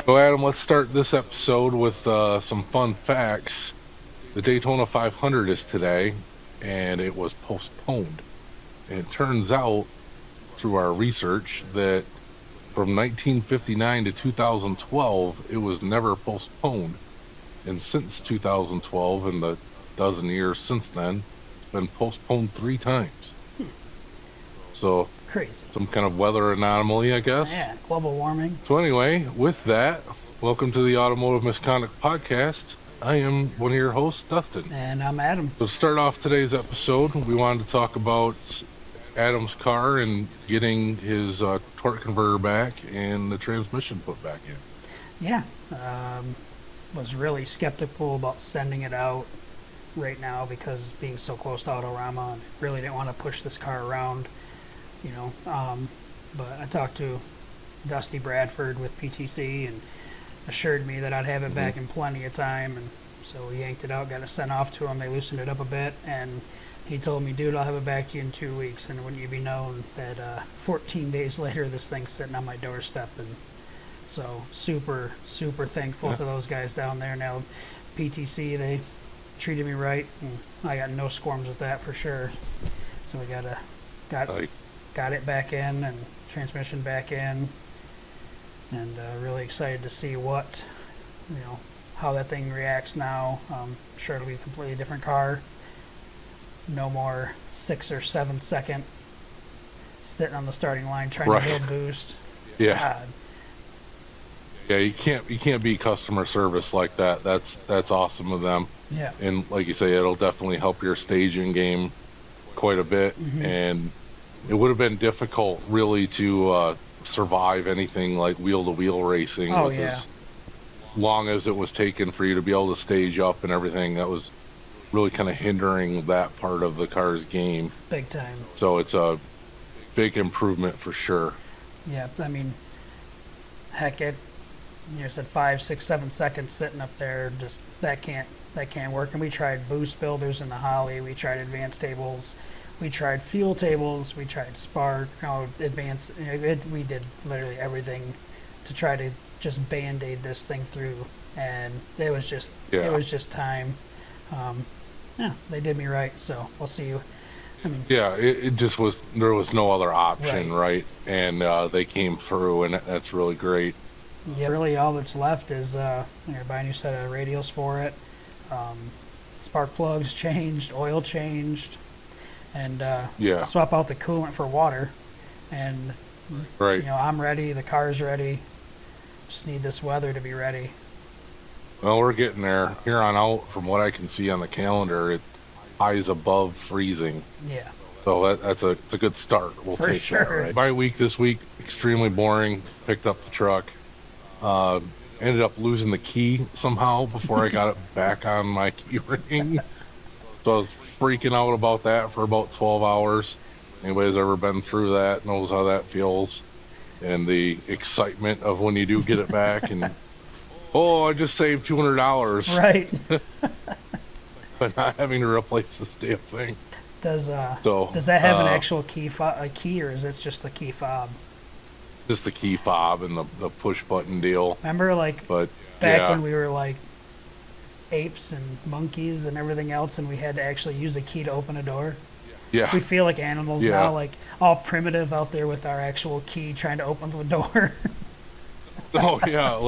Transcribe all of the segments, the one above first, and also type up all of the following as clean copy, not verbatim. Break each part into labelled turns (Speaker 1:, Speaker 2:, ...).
Speaker 1: So, Adam, let's start this episode with some fun facts. The Daytona 500 is today, and it was postponed. And it turns out, through our research, that from 1959 to 2012, it was never postponed. And since 2012, and the dozen years since then, it's been postponed 3 times. So,
Speaker 2: Crazy.
Speaker 1: some kind of weather anomaly, I guess.
Speaker 2: Yeah, global warming.
Speaker 1: So anyway, with that, welcome to the Automotive Misconduct Podcast. I am one of your hosts, Dustin.
Speaker 2: And I'm Adam.
Speaker 1: To start off today's episode, we wanted to talk about Adam's car and getting his torque converter back and the transmission put back in.
Speaker 2: Yeah, was really skeptical about sending it out right now because being so close to Autorama, and really didn't want to push this car around, you know. But I talked to Dusty Bradford with PTC and assured me that I'd have it back in plenty of time, and so we yanked it out, got it sent off to him. They loosened it up a bit, and he told me, dude, I'll have it back to you in 2 weeks. And wouldn't you be known that 14 days later this thing's sitting on my doorstep. And so super thankful to those guys down there. Now PTC, they treated me right, and I got no squirms with that for sure. So we got it back in and transmission back in, and really excited to see how that thing reacts now. Sure it'll be a completely different car. No more 6 or 7 second sitting on the starting line trying to build boost.
Speaker 1: Yeah.
Speaker 2: God.
Speaker 1: Yeah, you can't beat customer service like that. That's awesome of them.
Speaker 2: Yeah.
Speaker 1: And like you say, it'll definitely help your staging game quite a bit. And it would have been difficult really to survive anything like wheel-to-wheel racing with as long as it was taken for you to be able to stage up and everything. That was really kind of hindering that part of the car's game.
Speaker 2: Big time.
Speaker 1: So it's a big improvement for sure.
Speaker 2: Yeah, I mean, heck, it said 5, 6, 7 seconds sitting up there. Just that can't work. And we tried boost builders in the Holly. We tried advanced tables. We tried fuel tables. We tried spark. Advanced. We did literally everything to try to just band-aid this thing through, and it was just time. They did me right. So we'll see.
Speaker 1: It just was. There was no other option, right? And they came through, and that's really great.
Speaker 2: Yeah, really all that's left is buy a new set of radials for it. Spark plugs changed, oil changed, and swap out the coolant for water. And I'm ready. The car's ready. Just need this weather to be ready.
Speaker 1: Well, we're getting there. Here on out, from what I can see on the calendar, it highs above freezing.
Speaker 2: Yeah.
Speaker 1: So it's a good start. We'll
Speaker 2: for
Speaker 1: take
Speaker 2: sure.
Speaker 1: that. Right? My week this week, extremely boring. Picked up the truck. Ended up losing the key somehow before I got it back on my key ring. So I was freaking out about that for about 12 hours. Anybody who's ever been through that knows how that feels. And the excitement of when you do get it back and, I just saved $200.
Speaker 2: Right.
Speaker 1: But not having to replace this damn thing.
Speaker 2: Does that have an actual key, or is it just the key fob?
Speaker 1: Just the key fob and the push button deal.
Speaker 2: Remember, back when we were like apes and monkeys and everything else, and we had to actually use a key to open a door?
Speaker 1: Yeah.
Speaker 2: We feel like animals now, like all primitive out there with our actual key trying to open the door.
Speaker 1: Oh yeah,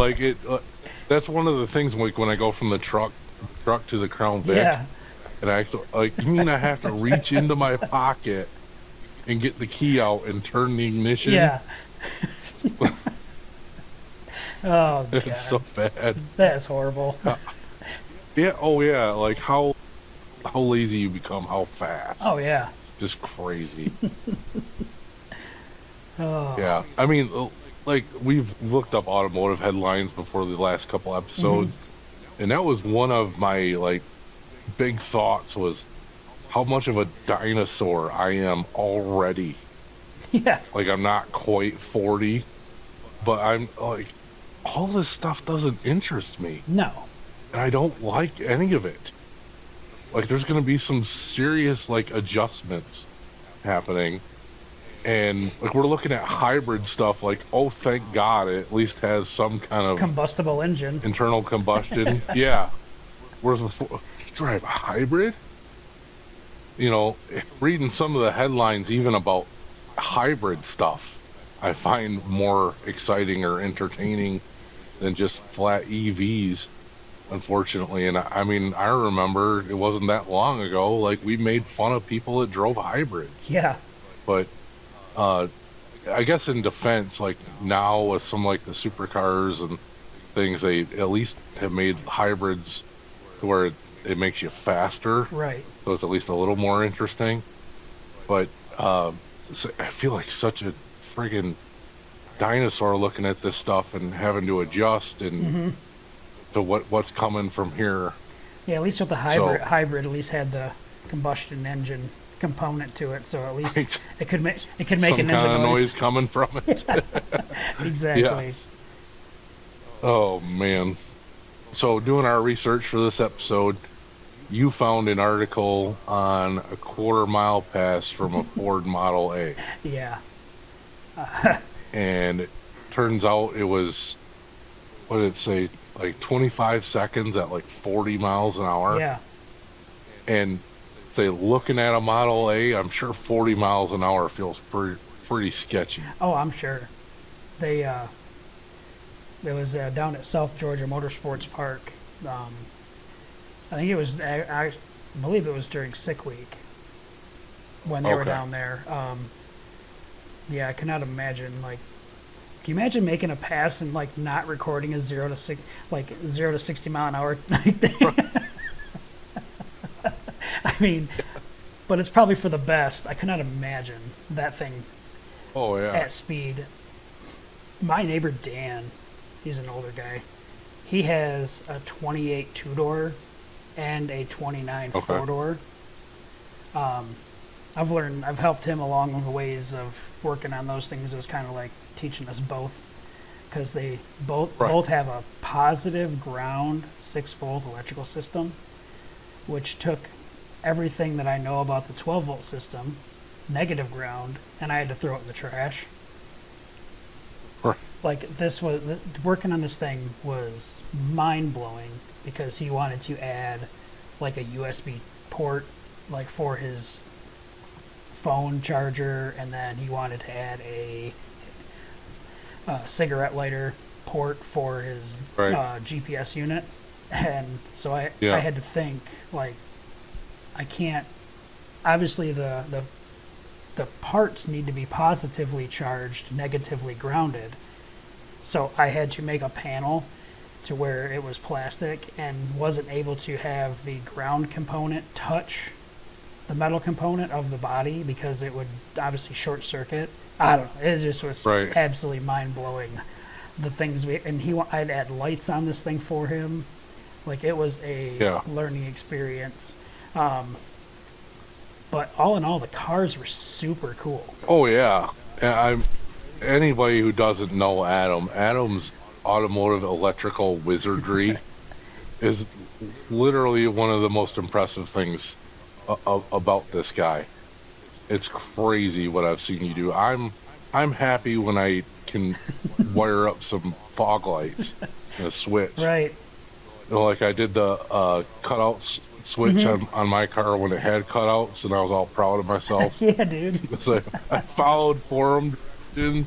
Speaker 1: that's one of the things. Like when I go from the truck to the Crown Vic, and I actually you mean I have to reach into my pocket and get the key out and turn the ignition?
Speaker 2: Yeah. Oh God,
Speaker 1: it's so bad.
Speaker 2: That's horrible.
Speaker 1: Yeah. Oh yeah. Like how lazy you become, how fast.
Speaker 2: Oh yeah.
Speaker 1: Just crazy.
Speaker 2: Oh.
Speaker 1: Yeah. I mean, like we've looked up automotive headlines before the last couple episodes, and that was one of my big thoughts was how much of a dinosaur I am already.
Speaker 2: Yeah.
Speaker 1: Like I'm not quite 40, but I'm like all this stuff doesn't interest me.
Speaker 2: No.
Speaker 1: And I don't like any of it. Like there's going to be some serious adjustments happening, And like we're looking at hybrid stuff, like, oh, thank God, it at least has some kind of
Speaker 2: Combustible engine.
Speaker 1: internal combustion. Yeah. Whereas before, you drive a hybrid? You know, reading some of the headlines even about hybrid stuff, I find more exciting or entertaining than just flat EVs, unfortunately. And I mean, I remember it wasn't that long ago, like we made fun of people that drove hybrids.
Speaker 2: Yeah.
Speaker 1: But I guess in defense, like now with some like the supercars and things, they at least have made hybrids to where it makes you faster.
Speaker 2: Right.
Speaker 1: So it's at least a little more interesting. But I feel like such a friggin' dinosaur looking at this stuff and having to adjust and to what's coming from here.
Speaker 2: Yeah, at least with the hybrid at least had the combustion engine component to it, so at least
Speaker 1: Right.
Speaker 2: it could make
Speaker 1: Some
Speaker 2: an engine
Speaker 1: kind of
Speaker 2: noise.
Speaker 1: noise coming from it.
Speaker 2: Exactly.
Speaker 1: Yes. Oh man. So doing our research for this episode, you found an article on a quarter-mile pass from a Ford Model A.
Speaker 2: Yeah.
Speaker 1: And it turns out it was, what did it say, like 25 seconds at like 40 miles an hour.
Speaker 2: Yeah.
Speaker 1: And say, looking at a Model A, I'm sure 40 miles an hour feels pretty sketchy.
Speaker 2: Oh, I'm sure. There was down at South Georgia Motorsports Park. I think it was, I believe it was during sick week when they were down there. Yeah, I cannot imagine, like, can you imagine making a pass and like not recording a 0 to 60 mile an hour like that? I mean, but it's probably for the best. I cannot imagine that thing at speed. My neighbor Dan, he's an older guy. He has a 28 two-door and a 29 four-door. I've helped him along the ways of working on those things. It was kind of like teaching us both, because they both have a positive ground 6-volt electrical system, which took everything that I know about the 12-volt system, negative ground, and I had to throw it in the trash. Like, working on this thing was mind-blowing, because he wanted to add like a USB port, like for his phone charger, and then he wanted to add a cigarette lighter port for his GPS unit. And so I had to think, like, I can't, obviously the parts need to be positively charged, negatively grounded. So I had to make a panel to where it was plastic and wasn't able to have the ground component touch the metal component of the body, because it would obviously short circuit. I don't know. It just was absolutely mind blowing. The things I'd add lights on this thing for him. Like, it was a learning experience. But all in all, the cars were super cool.
Speaker 1: Oh yeah. And anybody who doesn't know Adam's automotive electrical wizardry is literally one of the most impressive things about this guy. It's crazy what I've seen you do. I'm happy when I can wire up some fog lights and a switch.
Speaker 2: Right.
Speaker 1: You know, like I did the cutout switch on my car when it had cutouts, and I was all proud of myself.
Speaker 2: Yeah, dude.
Speaker 1: So I followed forum and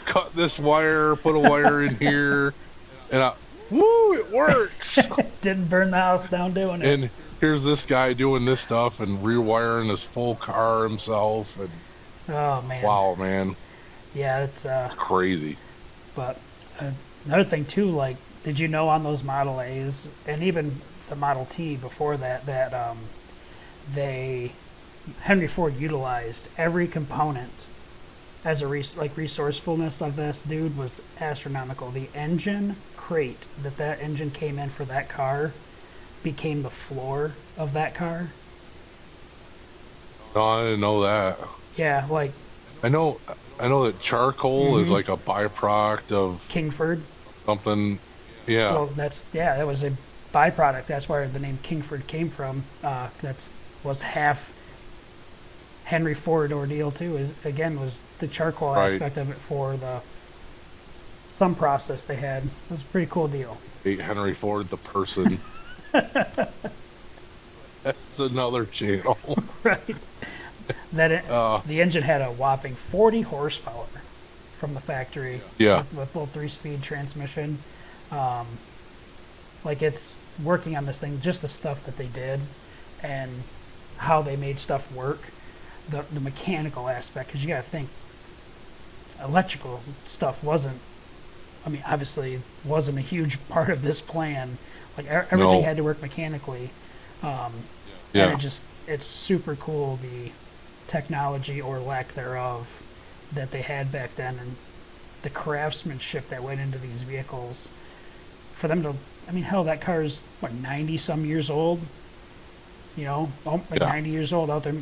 Speaker 1: cut this wire, put a wire in here, and it works.
Speaker 2: Didn't burn the house down doing it.
Speaker 1: And here's this guy doing this stuff and rewiring his full car himself. And
Speaker 2: oh man!
Speaker 1: Wow, man.
Speaker 2: Yeah, it's
Speaker 1: crazy.
Speaker 2: But another thing too, like, did you know on those Model A's and even the Model T before that Henry Ford utilized every component as a resourcefulness of this dude was astronomical. The engine crate that engine came in for that car became the floor of that car.
Speaker 1: No, I didn't know that.
Speaker 2: Yeah, like,
Speaker 1: I know that charcoal is like a byproduct of
Speaker 2: Kingford.
Speaker 1: Something. Yeah.
Speaker 2: Well, that was a byproduct. That's where the name Kingford came from. Was half Henry Ford ordeal too. Is again was the charcoal
Speaker 1: Right.
Speaker 2: aspect of it for some process they had. It was a pretty cool deal.
Speaker 1: Henry Ford, the person. That's another channel.
Speaker 2: Right. The engine had a whopping 40 horsepower from the factory.
Speaker 1: Yeah.
Speaker 2: With full 3-speed transmission. Like it's working on this thing, just the stuff that they did and how they made stuff work. The mechanical aspect, because you got to think electrical stuff obviously wasn't a huge part of this plan. Like everything
Speaker 1: No.
Speaker 2: had to work mechanically.
Speaker 1: Yeah.
Speaker 2: And it's super cool, the technology or lack thereof that they had back then, and the craftsmanship that went into these vehicles. For them to, hell, that car's, 90 some years old?
Speaker 1: Yeah.
Speaker 2: 90 years old out there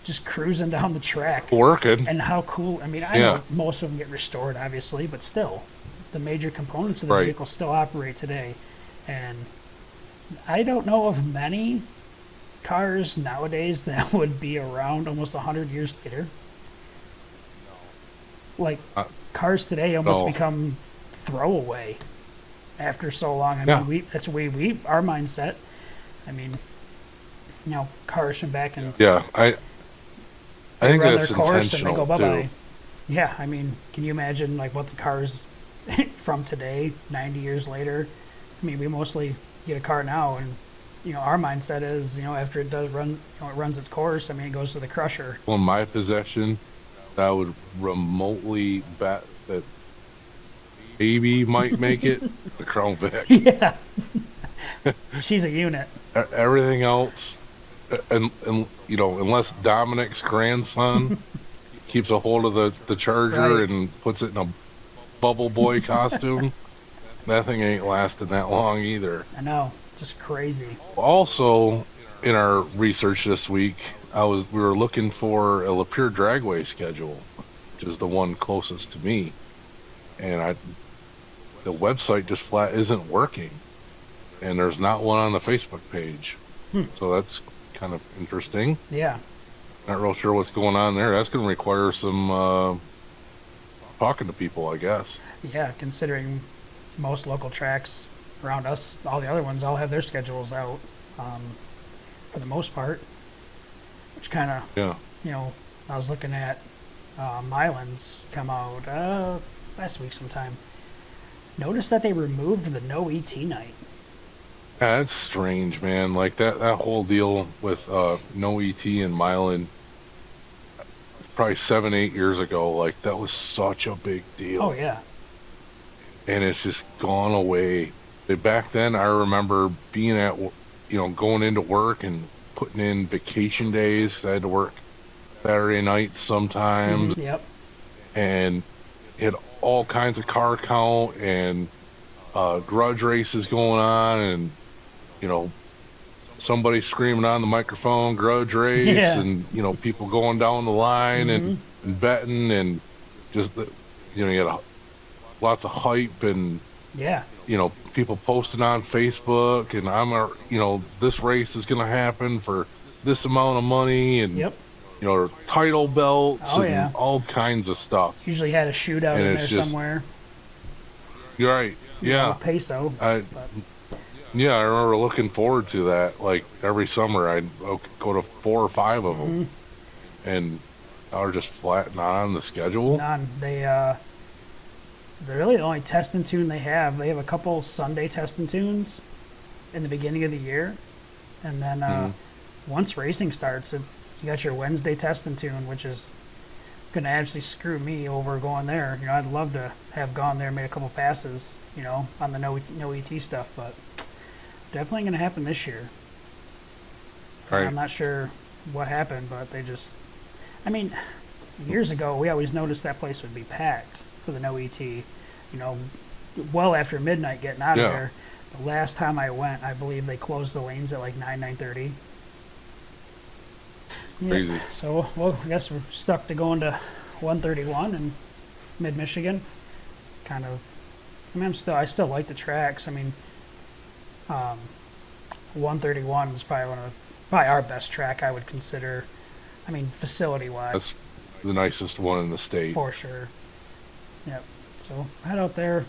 Speaker 2: just cruising down the track.
Speaker 1: Working.
Speaker 2: And how cool, I know most of them get restored, obviously, but still, the major components of the
Speaker 1: Right.
Speaker 2: vehicle still operate today. And I don't know of many cars nowadays that would be around almost 100 years later. Like, cars today almost
Speaker 1: no.
Speaker 2: become throwaway after so long. That's the way our mindset. Cars from back in
Speaker 1: Yeah, I think
Speaker 2: run
Speaker 1: that's
Speaker 2: their course and they go
Speaker 1: intentional
Speaker 2: bye-bye.
Speaker 1: too.
Speaker 2: Yeah, can you imagine what the cars from today, 90 years later? We mostly get a car now, and our mindset is, after it does run, it runs its course. It goes to the crusher.
Speaker 1: Well, in my possession, I would remotely bet that maybe might make it the Crown Vic.
Speaker 2: Yeah, she's a unit.
Speaker 1: Everything else, and unless Dominic's grandson keeps a hold of the Charger
Speaker 2: Right.
Speaker 1: and puts it in a Bubble Boy costume, that thing ain't lasting that long either.
Speaker 2: I know, just crazy.
Speaker 1: Also, in our research this week, we were looking for a Lapeer Dragway schedule, which is the one closest to me, and the website just flat isn't working, and there's not one on the Facebook page. So that's kind of interesting.
Speaker 2: Yeah.
Speaker 1: Not real sure what's going on there. That's going to require some talking to people, I guess.
Speaker 2: Yeah, considering most local tracks around us, all the other ones all have their schedules out for the most part, which kind of,
Speaker 1: Yeah.
Speaker 2: I was looking at Milan's come out last week sometime. Notice that they removed the no ET night.
Speaker 1: Yeah, that's strange, man. Like that whole deal with no ET and Milan, probably 7-8 years ago, like that was such a big deal.
Speaker 2: Oh, yeah.
Speaker 1: And it's just gone away. Back then, I remember being at, going into work and putting in vacation days. I had to work Saturday nights sometimes,
Speaker 2: Yep.
Speaker 1: and it had all kinds of car count and grudge races going on, and somebody screaming on the microphone, grudge race,
Speaker 2: Yeah.
Speaker 1: and people going down the line and betting, and just you had lots of hype, and
Speaker 2: Yeah.
Speaker 1: people posting on Facebook, and this race is going to happen for this amount of money, and
Speaker 2: Yep.
Speaker 1: title belts
Speaker 2: Oh,
Speaker 1: and
Speaker 2: yeah.
Speaker 1: all kinds of stuff.
Speaker 2: Usually had a shootout
Speaker 1: And
Speaker 2: in
Speaker 1: it's
Speaker 2: there
Speaker 1: just-
Speaker 2: somewhere.
Speaker 1: You're right. Yeah.
Speaker 2: Peso.
Speaker 1: I remember looking forward to that. Like every summer, I'd go to 4 or 5 of them, and I was just flat not on the schedule.
Speaker 2: None. They're really the only test and tune they have. They have a couple Sunday test and tunes in the beginning of the year, and then once racing starts, you got your Wednesday test and tune, which is going to actually screw me over going there. I'd love to have gone there and made a couple passes, on the no ET stuff, but definitely going to happen this year.
Speaker 1: Right.
Speaker 2: I'm not sure what happened, but they just, years ago, we always noticed that place would be packed for the no ET, well after midnight getting out of
Speaker 1: Yeah.
Speaker 2: there. The last time I went, I believe they closed the lanes at like 9:30.
Speaker 1: Crazy.
Speaker 2: So, I guess we're stuck to going to 131 in mid-Michigan. Kind of, I still like the tracks. 131 is probably our best track, I would consider. I mean, facility-wise,
Speaker 1: That's the nicest one in the state.
Speaker 2: for sure. Yep. So head out there.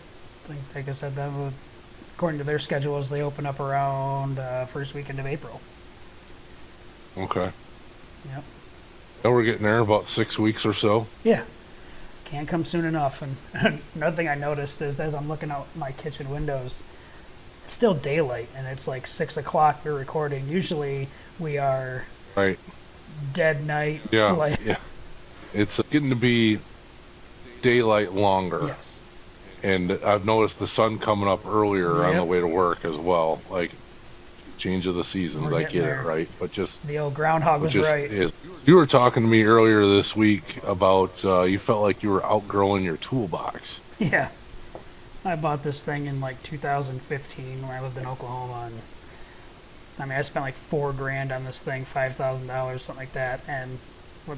Speaker 2: Like I said, that would, according to their schedules, they open up around first weekend of April.
Speaker 1: Okay.
Speaker 2: Yep.
Speaker 1: Now we're getting there, about 6 weeks or so.
Speaker 2: Yeah. Can't come soon enough. And another thing I noticed is as I'm looking out my kitchen windows, it's still daylight, and it's like 6 o'clock. We're recording. Usually we are
Speaker 1: Right.
Speaker 2: dead night.
Speaker 1: Yeah.
Speaker 2: Like,
Speaker 1: Yeah. It's getting to be daylight longer.
Speaker 2: yes.
Speaker 1: And I've noticed the sun coming up earlier on
Speaker 2: Yep.
Speaker 1: the way to work as well. Like, change of the seasons.
Speaker 2: We're
Speaker 1: I
Speaker 2: getting
Speaker 1: get
Speaker 2: there.
Speaker 1: it, right? But just,
Speaker 2: The old groundhog was right.
Speaker 1: you were talking to me earlier this week about you felt like you were outgrowing your toolbox.
Speaker 2: Yeah. I bought this thing in like 2015 when I lived in Oklahoma, and I mean I spent like $4,000 on this thing, $5,000, something like that, and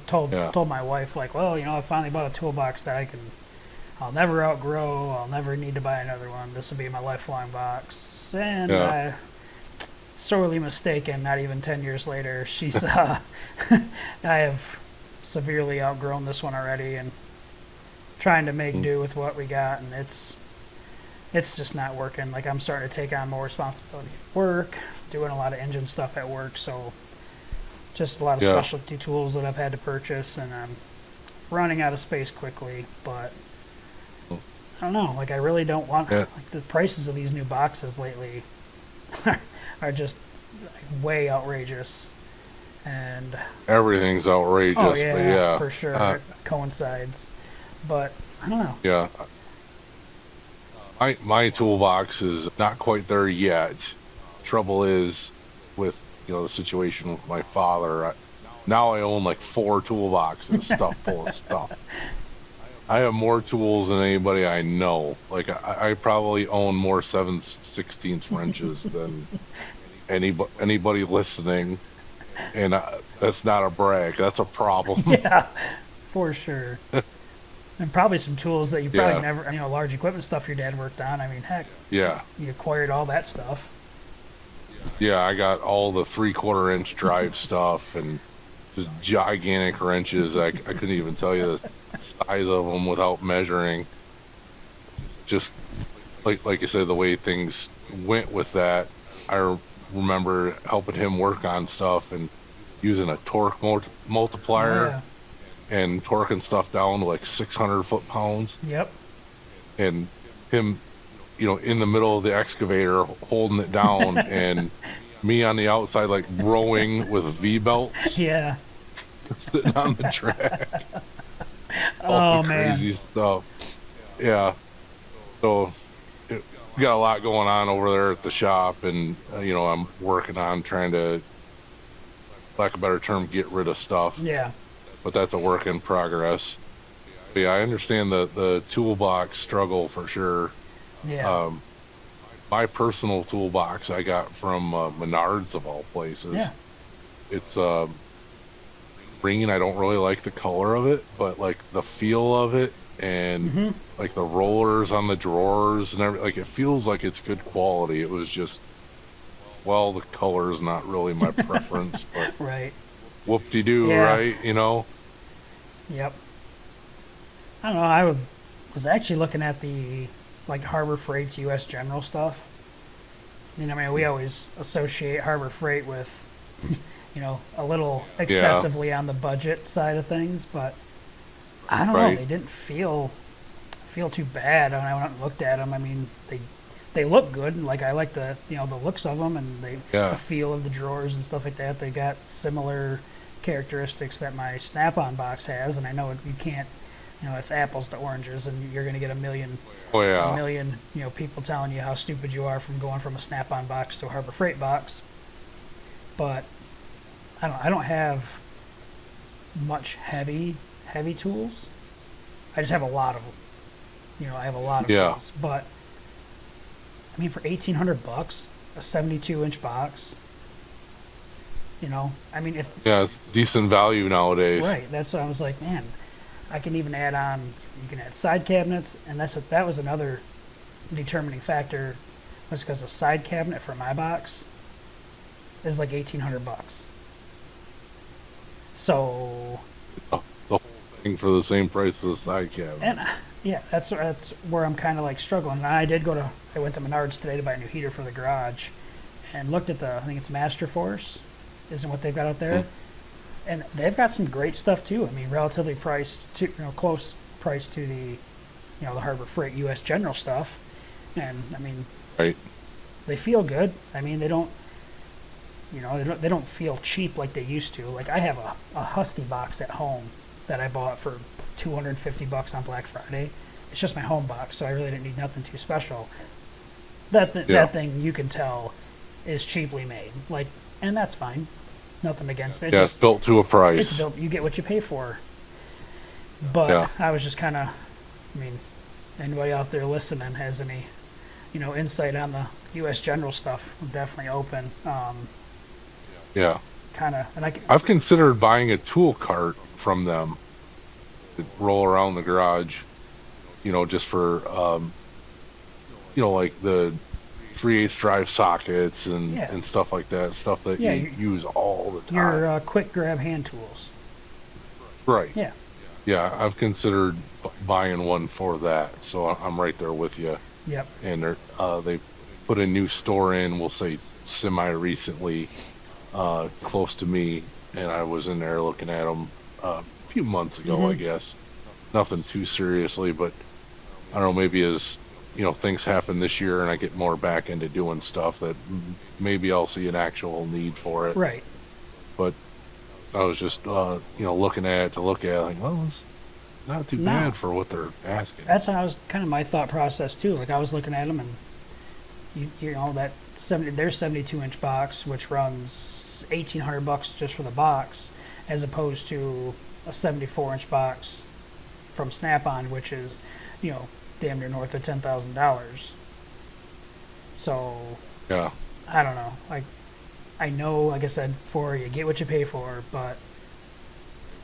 Speaker 2: told my wife, like, well, I finally bought a toolbox that I'll never outgrow. I'll never need to buy another one. This will be my lifelong box. And I sorely mistaken. Not even 10 years later, she's I have severely outgrown this one already, and trying to make do with what we got, and it's just not working. Like, I'm starting to take on more responsibility at work, doing a lot of engine stuff at work, so just a lot of specialty tools that I've had to purchase, and I'm running out of space quickly. But I don't know, like, I really don't want like, the prices of these new boxes lately are just like, way outrageous, and
Speaker 1: Everything's outrageous.
Speaker 2: oh
Speaker 1: but
Speaker 2: yeah, for sure, it coincides. But I don't know.
Speaker 1: Yeah. My toolbox is not quite there yet. Trouble is with the situation with my father. Now I own like 4 toolboxes stuffed full of stuff. I have more tools than anybody I know. Like I probably own more 7/16 wrenches than anybody listening, and that's not a brag. That's a problem.
Speaker 2: Yeah, for sure. And probably some tools that you probably never, large equipment stuff your dad worked on. I mean, heck,
Speaker 1: Yeah.
Speaker 2: you acquired all that stuff.
Speaker 1: Yeah, I got all the 3/4 inch drive stuff and just gigantic wrenches. I couldn't even tell you the size of them without measuring. Just like you said, the way things went with that, I remember helping him work on stuff and using a torque multiplier.
Speaker 2: Oh, yeah.
Speaker 1: And torquing stuff down to like 600 foot-pounds.
Speaker 2: Yep.
Speaker 1: And him, in the middle of the excavator holding it down, and me on the outside like rowing with V-belts.
Speaker 2: Yeah.
Speaker 1: Sitting on the track.
Speaker 2: Oh,
Speaker 1: All the
Speaker 2: man.
Speaker 1: crazy stuff. Yeah. So we got a lot going on over there at the shop, and I'm working on trying to, lack of a better term, get rid of stuff.
Speaker 2: Yeah.
Speaker 1: But that's a work in progress. But yeah, I understand the toolbox struggle for sure.
Speaker 2: Yeah.
Speaker 1: My personal toolbox I got from Menards of all places.
Speaker 2: Yeah.
Speaker 1: It's green. I don't really like the color of it, but like the feel of it, and like the rollers on the drawers and everything, like it feels like it's good quality. It was just, well, the color is not really my preference, but
Speaker 2: Right.
Speaker 1: whoop-de-doo,
Speaker 2: Yeah.
Speaker 1: right?
Speaker 2: Yep. I don't know. I was actually looking at the like Harbor Freight's U.S. General stuff. I mean, we always associate Harbor Freight with, a little excessively on the budget side of things, but I don't know. They didn't feel too bad when I went and looked at them. I mean, they look good. Like, I like the the looks of them, and the feel of the drawers and stuff like that. They got similar characteristics that my Snap-on box has, and I know you can't, it's apples to oranges, and you're going to get a million people telling you how stupid you are from going from a Snap-on box to a Harbor Freight box. But I don't have much heavy tools. I just have a lot of them. I have a lot of tools. But I mean, for $1,800, a 72-inch box. I mean,
Speaker 1: It's decent value nowadays.
Speaker 2: Right. That's what I was like, man. I can even add on. You can add side cabinets, and that was another determining factor, was because a side cabinet for my box is like $1,800. So,
Speaker 1: The whole thing for the same price as the side cabin.
Speaker 2: and yeah, that's where I'm kind of like struggling. And I went to Menards today to buy a new heater for the garage, and looked at I think it's Master Force, isn't what they've got out there, and they've got some great stuff too. I mean, relatively priced to close price to the the Harbor Freight U.S. General stuff, and I mean,
Speaker 1: Right.
Speaker 2: they feel good. I mean, they don't. They don't feel cheap like they used to. Like I have a Husky box at home that I bought for $250 on Black Friday. It's just my home box, so I really didn't need nothing too special. That thing you can tell is cheaply made. Like, and that's fine. Nothing against it.
Speaker 1: It's built to a price.
Speaker 2: It's built. You get what you pay for. But I was just kind of. I mean, anybody out there listening has any, insight on the U.S. General stuff? I'm definitely open.
Speaker 1: Yeah.
Speaker 2: Kind of, and
Speaker 1: I've considered buying a tool cart from them to roll around the garage, just for, like the 3/8 drive sockets and stuff like that, stuff that you use all the time.
Speaker 2: Your quick grab hand tools.
Speaker 1: Right.
Speaker 2: Yeah.
Speaker 1: Yeah, I've considered buying one for that, so I'm right there with you.
Speaker 2: Yep.
Speaker 1: And they put a new store in, we'll say semi-recently, close to me, and I was in there looking at them a few months ago, I guess. Nothing too seriously, but I don't know, maybe as things happen this year and I get more back into doing stuff, that maybe I'll see an actual need for it.
Speaker 2: Right.
Speaker 1: But I was just looking at it like, well, it's not too bad for what they're asking.
Speaker 2: That's how I was kind of my thought process too. Like I was looking at them, and that their 72-inch box, which runs $1,800 just for the box, as opposed to a 74-inch box from Snap-on, which is damn near north of $10,000. So
Speaker 1: Yeah.
Speaker 2: I don't know. I know, like I said before, you get what you pay for, but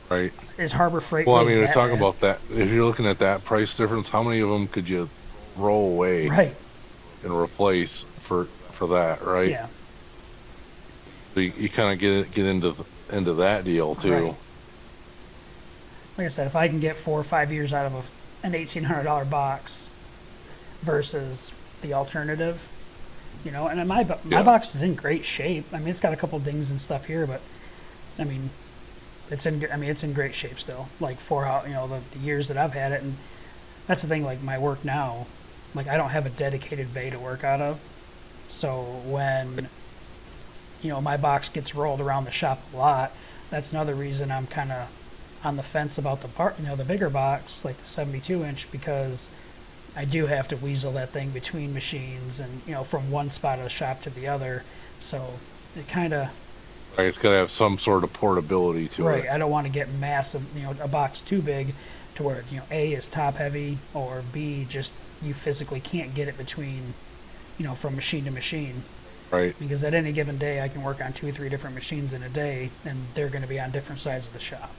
Speaker 1: Right.
Speaker 2: is Harbor Freight?
Speaker 1: Well, I
Speaker 2: really
Speaker 1: mean, we're
Speaker 2: that
Speaker 1: talking
Speaker 2: bad?
Speaker 1: about that. If you're looking at that price difference, how many of them could you roll away
Speaker 2: Right.
Speaker 1: and replace for that, right?
Speaker 2: Yeah.
Speaker 1: So you kind of get into that deal too.
Speaker 2: Right. Like I said, if I can get 4 or 5 years out of an $1,800 box versus the alternative, and my box is in great shape. I mean, it's got a couple dings and stuff here, but I mean, it's in great shape still. Like for how the years that I've had it, and that's the thing. Like my work now, like I don't have a dedicated bay to work out of, so when my box gets rolled around the shop a lot, that's another reason I'm kind of on the fence about the bigger box, like the 72-inch, because I do have to weasel that thing between machines and from one spot of the shop to the other, so it kind of.
Speaker 1: Right, it's got to have some sort of portability to it.
Speaker 2: Right, I don't want to get massive, a box too big to where A is top heavy, or B just you physically can't get it between, from machine to machine.
Speaker 1: Right.
Speaker 2: Because at any given day, I can work on 2 or 3 different machines in a day, and they're going to be on different sides of the shop.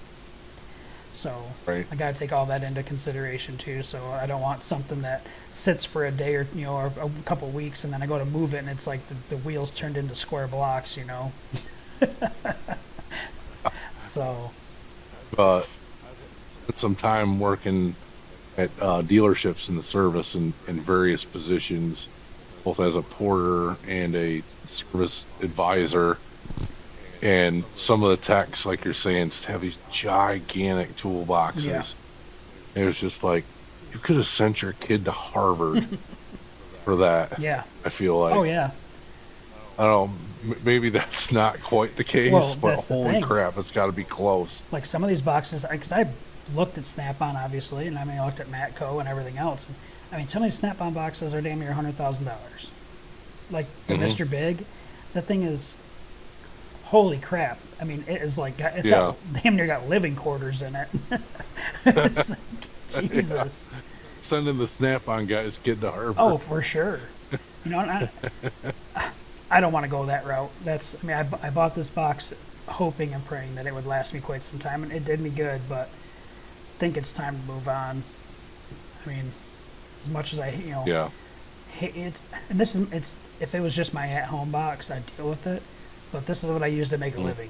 Speaker 2: So
Speaker 1: Right.
Speaker 2: I got to take all that into consideration too. So I don't want something that sits for a day or or a couple weeks, and then I go to move it, and it's like the wheels turned into square blocks. So.
Speaker 1: Spent some time working at dealerships in the service in various positions, both as a porter and a service advisor. And some of the techs, like you're saying, have these gigantic toolboxes.
Speaker 2: Yeah.
Speaker 1: It was just like, you could have sent your kid to Harvard for that.
Speaker 2: Yeah.
Speaker 1: I feel like.
Speaker 2: Oh yeah.
Speaker 1: I don't know, maybe that's not quite the case,
Speaker 2: Well,
Speaker 1: but
Speaker 2: that's the
Speaker 1: holy
Speaker 2: thing.
Speaker 1: crap, it's got to be close.
Speaker 2: Like some of these boxes, because I looked at Snap-on obviously, and I looked at Matco and everything else. And, some of these Snap-on boxes are damn near $100,000. Like the Mr. Big, that thing is, holy crap! I mean, it is like it's got damn near got living quarters in it. It's like, Jesus.
Speaker 1: Yeah. Sending the Snap-on guys kid to Harvard.
Speaker 2: Oh, for sure. And I don't want to go that route. I bought this box hoping and praying that it would last me quite some time, and it did me good, but I think it's time to move on. I mean, as much as I, hate it, and if it was just my at-home box, I'd deal with it, but this is what I use to make a living.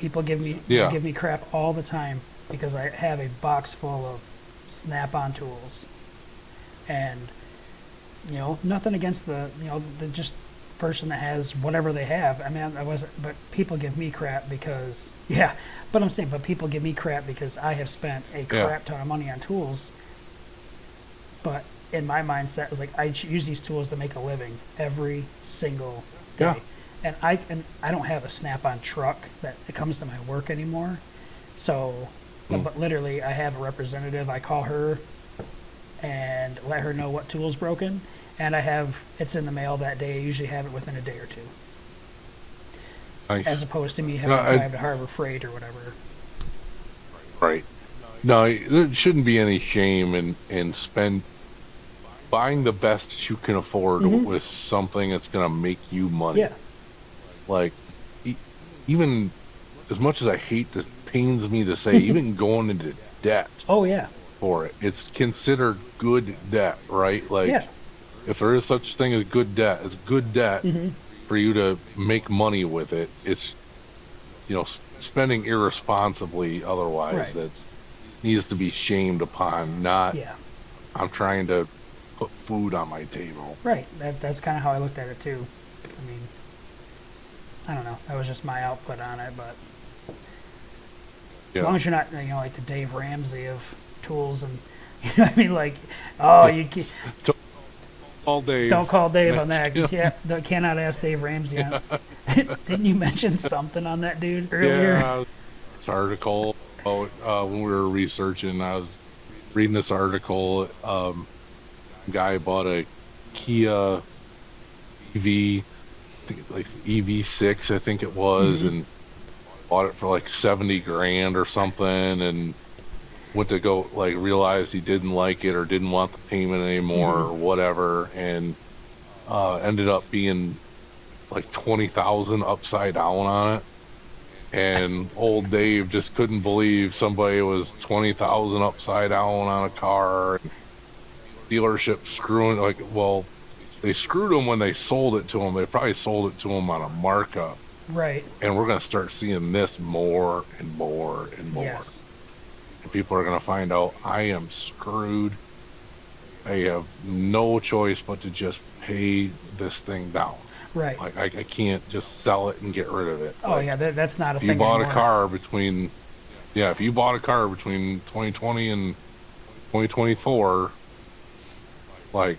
Speaker 2: People give me crap all the time because I have a box full of snap-on tools, and nothing against the just person that has whatever they have. I mean, but people give me crap because but people give me crap because I have spent a crap ton of money on tools. But in my mindset, it's like I use these tools to make a living every single day.
Speaker 1: Yeah.
Speaker 2: And I don't have a snap-on truck that comes to my work anymore. So, but literally, I have a representative. I call her and let her know what tool's broken, and it's in the mail that day. I usually have it within a day or two.
Speaker 1: Nice.
Speaker 2: As opposed to me having to drive to Harbor Freight or whatever.
Speaker 1: Right. No, there shouldn't be any shame in buying the best that you can afford with something that's going to make you money.
Speaker 2: Yeah.
Speaker 1: Like, even as much as I hate this, pains me to say, even going into debt.
Speaker 2: Oh yeah.
Speaker 1: For it, it's considered good debt, right? Like, if there is such thing as good debt, it's good debt for you to make money with it. It's, spending irresponsibly otherwise that needs to be shamed upon. Not, I'm trying to put food on my table.
Speaker 2: Right. That's kind of how I looked at it too. I mean, I don't know. That was just my output on it, but as long as you're not, like the Dave Ramsey of tools, and I mean, like, you can't, don't call Dave on that. Cannot ask Dave Ramsey on. Didn't you mention something on that dude earlier?
Speaker 1: Yeah, this article when we were researching, I was reading this article. Guy bought a Kia EV, like EV6, I think it was, and bought it for like $70,000 or something, and went to go, like, realized he didn't like it or didn't want the payment anymore or whatever, and ended up being like 20,000 upside down on it. And old Dave just couldn't believe somebody was 20,000 upside down on a car. And dealership screwing, like, well, they screwed him when they sold it to him. They probably sold it to him on a markup.
Speaker 2: Right.
Speaker 1: And we're going to start seeing this more and more and more.
Speaker 2: Yes.
Speaker 1: And people are going to find out I am screwed. I have no choice but to just pay this thing down.
Speaker 2: Right.
Speaker 1: Like, I can't just sell it and get rid of it.
Speaker 2: Oh,
Speaker 1: like,
Speaker 2: yeah, that's not a thing
Speaker 1: if you bought
Speaker 2: anymore.
Speaker 1: a car between 2020 and 2024, like,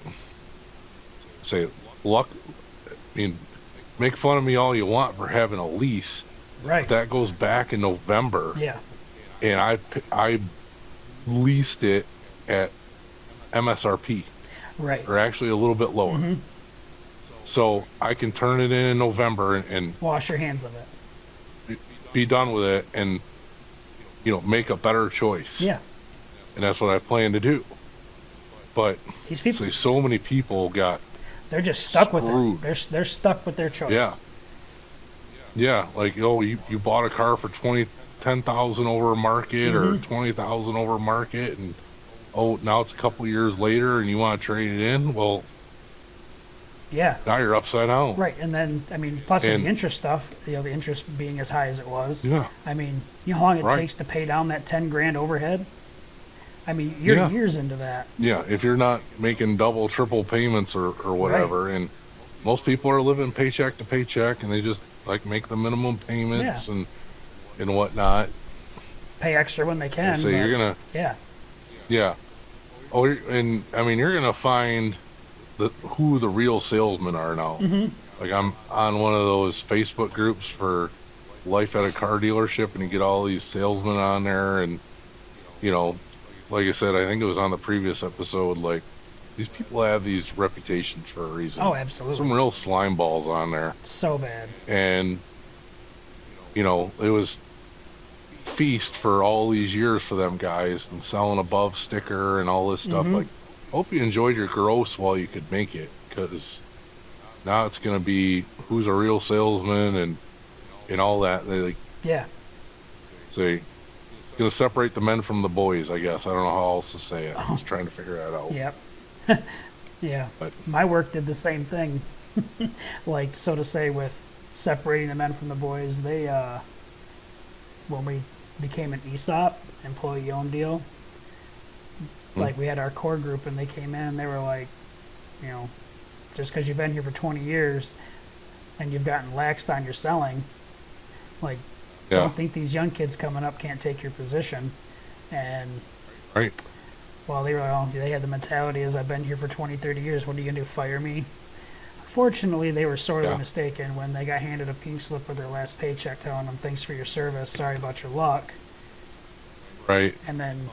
Speaker 1: say, luck, I mean, make fun of me all you want for having a lease.
Speaker 2: Right.
Speaker 1: That goes back in November.
Speaker 2: Yeah.
Speaker 1: And I leased it at MSRP.
Speaker 2: Right.
Speaker 1: Or actually a little bit lower. So I can turn it in November and
Speaker 2: wash your hands of it.
Speaker 1: Be done with it and, make a better choice.
Speaker 2: Yeah.
Speaker 1: And that's what I plan to do. But
Speaker 2: these people,
Speaker 1: so many people
Speaker 2: they're just stuck
Speaker 1: screwed.
Speaker 2: with it. They're stuck with their choice.
Speaker 1: Yeah. Yeah, like, you bought a car for $10,000 over market or $20,000 over market, and now it's a couple years later and you want to trade it in. Well,
Speaker 2: yeah,
Speaker 1: now you're upside down.
Speaker 2: Right. And then, I mean, plus with the interest stuff, the interest being as high as it was.
Speaker 1: Yeah.
Speaker 2: I mean, how long it takes to pay down that $10,000 overhead? I mean, you're years into that. Yeah,
Speaker 1: if you're not making double, triple payments or whatever, and most people are living paycheck to paycheck, and they just like make the minimum payments and whatnot.
Speaker 2: Pay extra when they can.
Speaker 1: So you're gonna yeah. Oh, and I mean, you're gonna find who the real salesmen are now. Like, I'm on one of those Facebook groups for life at a car dealership, and you get all these salesmen on there, and like I said, I think it was on the previous episode, like, these people have these reputations for a reason.
Speaker 2: Oh, absolutely.
Speaker 1: Some real slime balls on there.
Speaker 2: So bad.
Speaker 1: And, it was feast for all these years for them guys, and selling above sticker and all this stuff. Like, hope you enjoyed your gross while you could make it, because now it's going to be who's a real salesman and all that. They say, it's going to separate the men from the boys, I guess. I don't know how else to say it. I'm just trying to figure that out.
Speaker 2: Yep. Yeah. But my work did the same thing. Like, so to say, with separating the men from the boys, they when we became an ESOP, employee-owned deal, like we had our core group and they came in and they were like, you know, just because you've been here for 20 years and you've gotten laxed on your selling, like, don't think these young kids coming up can't take your position. And
Speaker 1: Right.
Speaker 2: well, they had the mentality as I've been here for 20, 30 years, what are you going to do, fire me? Fortunately, they were sorely mistaken when they got handed a pink slip with their last paycheck telling them, thanks for your service, sorry about your luck.
Speaker 1: Right.
Speaker 2: And then...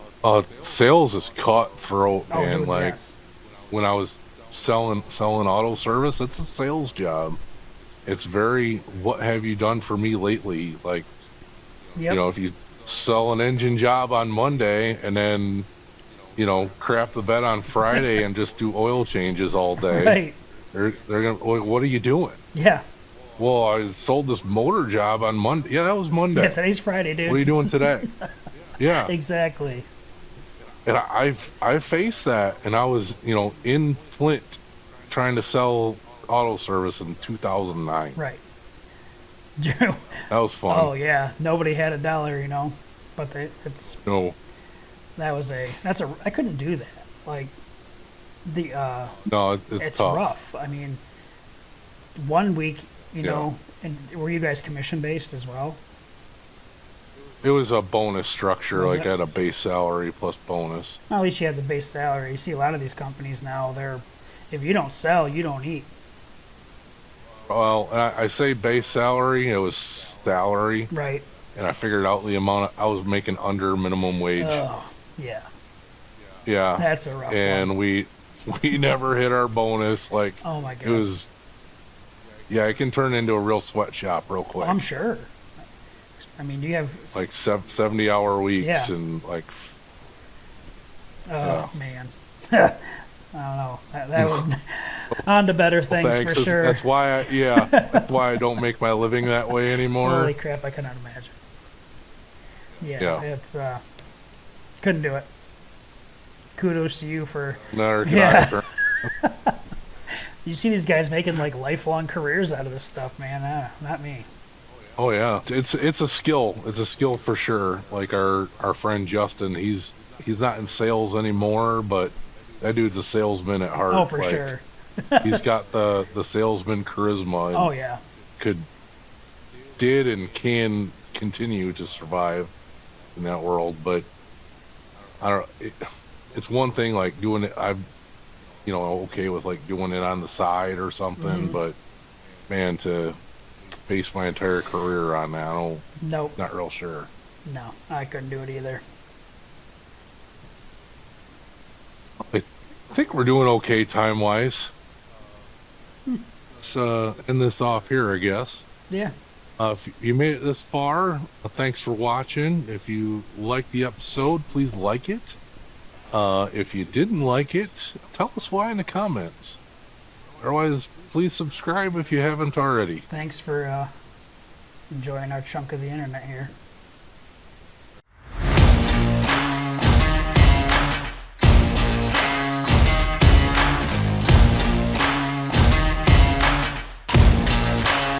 Speaker 1: sales is cutthroat, man.
Speaker 2: Dude,
Speaker 1: like,
Speaker 2: yes.
Speaker 1: when I was selling auto service, it's a sales job. It's very, what have you done for me lately? Like,
Speaker 2: Yep.
Speaker 1: you know, if you sell an engine job on Monday and then, you know, crap the bed on Friday and just do oil changes all day,
Speaker 2: Right.
Speaker 1: they're gonna, what are you doing?
Speaker 2: Yeah.
Speaker 1: Well, I sold this motor job on Monday. Yeah, that was Monday.
Speaker 2: Yeah, today's Friday, dude.
Speaker 1: What are you doing today? Yeah.
Speaker 2: Exactly.
Speaker 1: And I've faced that, and I was, you know, in Flint trying to sell auto service in 2009.
Speaker 2: Right.
Speaker 1: That was fun.
Speaker 2: Oh yeah, nobody had $1, you know, but
Speaker 1: No.
Speaker 2: I couldn't do that. Like
Speaker 1: No, it's tough.
Speaker 2: rough. I mean, one week, you know, and were you guys commission based as well?
Speaker 1: It was a bonus structure,
Speaker 2: Was
Speaker 1: like
Speaker 2: it?
Speaker 1: at a base salary plus bonus.
Speaker 2: Well, at least you had the base salary. You see a lot of these companies now, if you don't sell, you don't eat.
Speaker 1: Well, I say base salary, it was salary,
Speaker 2: Right.
Speaker 1: and I figured out the amount I was making under minimum wage.
Speaker 2: Oh, yeah.
Speaker 1: Yeah.
Speaker 2: That's a rough
Speaker 1: And
Speaker 2: one.
Speaker 1: we never hit our bonus. Like,
Speaker 2: Oh my
Speaker 1: it
Speaker 2: god.
Speaker 1: was, it can turn into a real sweatshop real quick.
Speaker 2: I'm sure. I mean, you have
Speaker 1: Like 70-hour weeks
Speaker 2: Yeah.
Speaker 1: and like,
Speaker 2: man. I don't know. That would on to better things
Speaker 1: thanks.
Speaker 2: for sure.
Speaker 1: That's why that's why I don't make my living that way anymore.
Speaker 2: Holy crap, I cannot imagine. Yeah. It's couldn't do it. Kudos to you for
Speaker 1: Neither can
Speaker 2: Yeah.
Speaker 1: I.
Speaker 2: you see these guys making like lifelong careers out of this stuff, man. Not me.
Speaker 1: Oh yeah, it's a skill. It's a skill for sure. Like our friend Justin, he's not in sales anymore, but that dude's a salesman at heart.
Speaker 2: Oh, for
Speaker 1: Like,
Speaker 2: sure.
Speaker 1: He's got the salesman charisma. And
Speaker 2: Oh yeah.
Speaker 1: did and can continue to survive in that world. But I don't. It's one thing like doing it. I'm, okay with like doing it on the side or something.
Speaker 2: Mhm.
Speaker 1: But man, to base my entire career on that,
Speaker 2: Nope.
Speaker 1: not real sure.
Speaker 2: No, I couldn't do it either.
Speaker 1: I think we're doing okay time wise. Let's end this off here, I guess.
Speaker 2: Yeah.
Speaker 1: If you made it this far, thanks for watching. If you liked the episode, please like it. If you didn't like it, tell us why in the comments. Otherwise, please subscribe if you haven't already.
Speaker 2: Thanks for enjoying our chunk of the internet here.